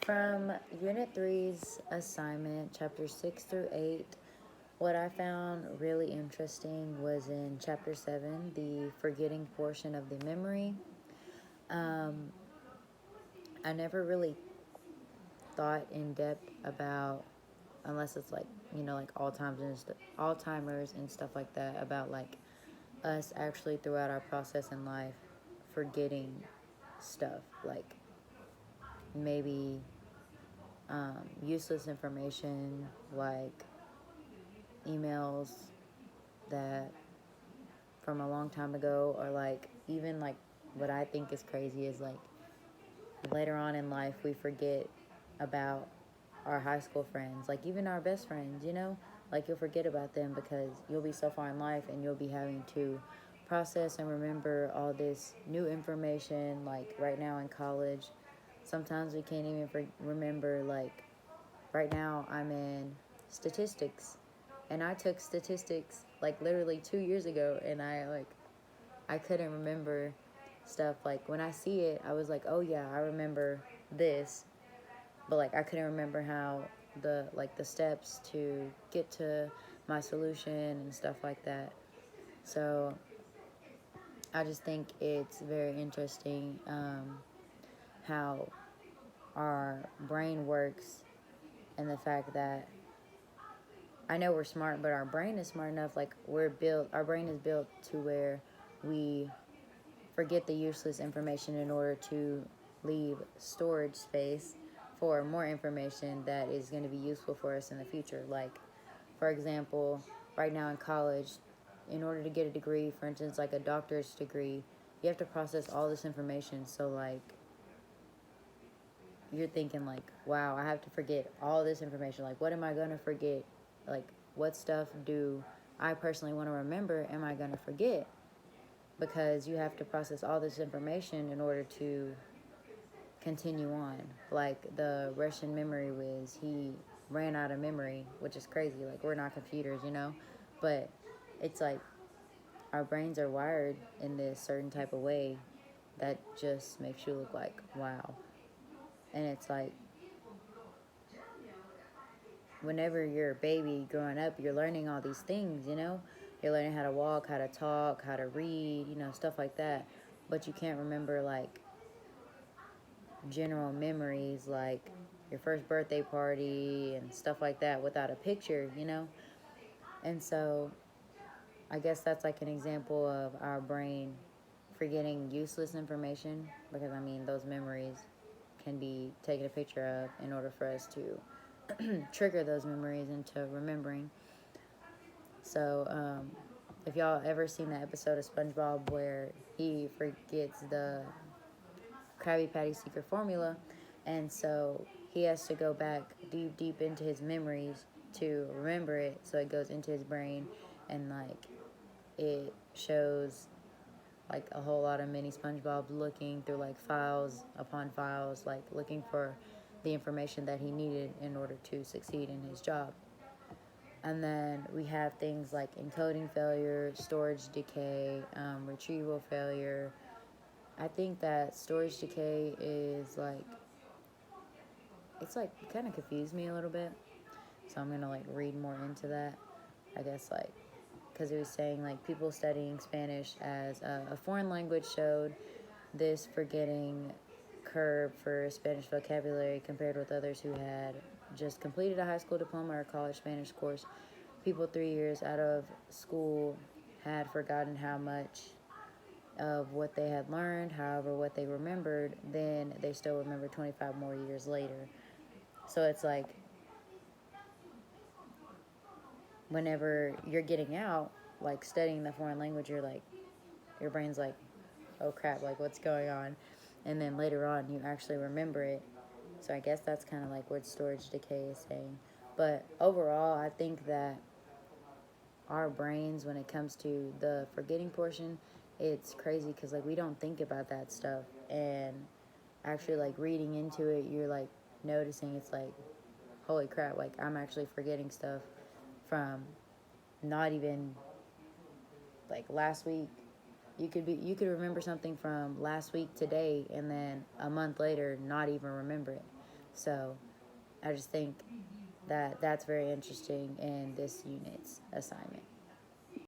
From Unit three's assignment, chapters 6 through 8, what I found really interesting was in chapter 7, the forgetting portion of the memory. Um, I never really thought in depth about, unless it's like, like Alzheimer's and stuff like that, about like us actually throughout our process in life forgetting stuff, like maybe useless information like emails that from a long time ago, or like even like what I think is crazy is like later on in life we forget about our high school friends, like even our best friends, like you'll forget about them because you'll be so far in life and you'll be having to process and remember all this new information. Like right now in college, sometimes we can't even remember, like right now I'm in statistics, and I took statistics like literally 2 years ago, and I couldn't remember stuff. Like when I see it, I was like, oh yeah, I remember this, but like I couldn't remember how the steps to get to my solution and stuff like that. So I just think it's very interesting, how our brain works, and the fact that I know we're smart, but our brain is smart enough. Like our brain is built to where we forget the useless information in order to leave storage space for more information that is going to be useful for us in the future. Like, for example, right now in college, in order to get a degree, for instance, like a doctor's degree, you have to process all this information. So, like, you're thinking, like, wow, I have to forget all this information. Like, what am I going to forget? Like, what stuff do I personally want to remember am I going to forget? Because you have to process all this information in order to continue on. Like the Russian memory whiz, he ran out of memory, which is crazy. Like, we're not computers, but it's like our brains are wired in this certain type of way that just makes you look like, wow. And it's like whenever you're a baby growing up, you're learning all these things. You're learning how to walk, how to talk, how to read, stuff like that. But you can't remember like general memories, like your first birthday party and stuff like that, without a picture. And so I guess that's like an example of our brain forgetting useless information, because I mean those memories can be taken a picture of in order for us to trigger those memories into remembering. So if y'all ever seen that episode of SpongeBob where he forgets the Krabby Patty secret formula, and so he has to go back deep into his memories to remember it, so it goes into his brain, and like it shows like a whole lot of mini SpongeBobs looking through like files upon files, like looking for the information that he needed in order to succeed in his job. And then we have things like encoding failure, storage decay, retrieval failure. I think that storage decay is like, it's like kind of confused me a little bit. So I'm gonna like read more into that. I guess like because it was saying like people studying Spanish as a foreign language showed this forgetting curve for Spanish vocabulary compared with others who had just completed a high school diploma or college Spanish course. People 3 years out of school had forgotten how much of what they had learned. However, what they remembered, then they still remember 25 more years later. So it's like whenever you're getting out, like studying the foreign language, you're like, your brain's like, oh crap, like what's going on? And then later on, you actually remember it. So I guess that's kind of like what storage decay is saying. But overall, I think that our brains, when it comes to the forgetting portion, it's crazy because like we don't think about that stuff. And actually like reading into it, you're like noticing it's like, holy crap, like I'm actually forgetting stuff from not even like last week. You could remember something from last week today, and then a month later not even remember it. So I just think that that's very interesting in this unit's assignment.